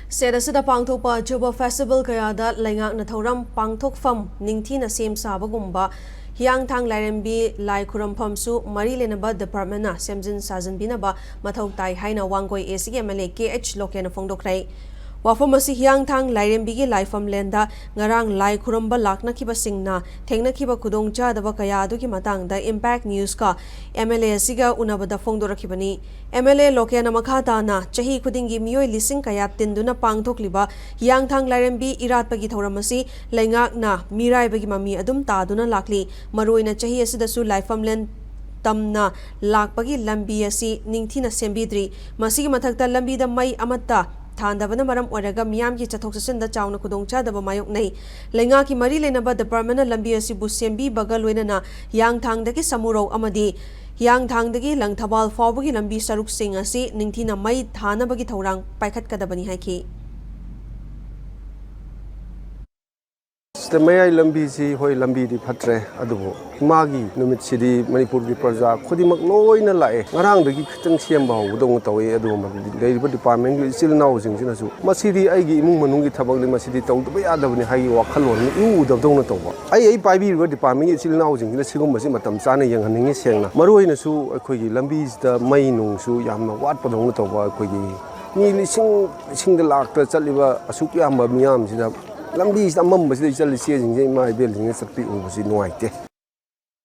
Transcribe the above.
Sedasida pangthokpa Juba Festival kayada laingakna thoram pangthokfam ningthina sem sabagumba Hiyangthang Lairembi Lai Khurampham Mari Lenaba Department na Semjin Sajanbinaba Mathau Tai haina Wangoi MLA KH Lokena Phongdokrai Wafam asi Hiyangthang Lairembi gi Laifam Lenda ngarang Lai Khuramba lakna khiba singna thengna khiba khudong chadaba kaya adu ki matangda Impact News ka MLA asiga unabada phongdorakhibani MLA Lokena makhata na chahi khudingi miyoi lising kaya tinduna pangthokliba Hiyangthang Lairembi iratpagi thoramasi laingak na mirai bagi mami adum taduna lakli maroina chahi asidasu Laifam Len tamna lakpagi lambi asi ningthina sembidri masigi mathakta lambi da mai amatta Thandabana maram oraga miyam ki chathok chasin da chawna khudongcha daba mayok nei lenga ki mari lenaba department lambi asi bu sembi bagal loinana Hiyangthang dagi samuro amadi Hiyangthang dagi langthabal fawbagi lambi saruk sing asi ningthina mai thana bagi thorang paikhat kadabani haiki Mayai lambi si hoi lambi di phatre adubo magi numit sidi Manipur di praja khodimak loina lae ngarang dagi khitang siam baw dong tawe adu leiriba department gi sil naw jing sina su masidi ai gi imung manung gi thabak ni masidi taw to ya dabni hai wakhalon ni u dab dong na tawba ai paibi ri department gi sil naw jing sina sigum basi matam chana yang haningi sengna maroina su akhoi gi lambi da mai nung su yamna wat pa dong na tawba akhoi gi ni lising da lak ta chaliba asuk yam ba miyam sida lambi is amam basi chali se jing mai bel jing sakti u basi nuai te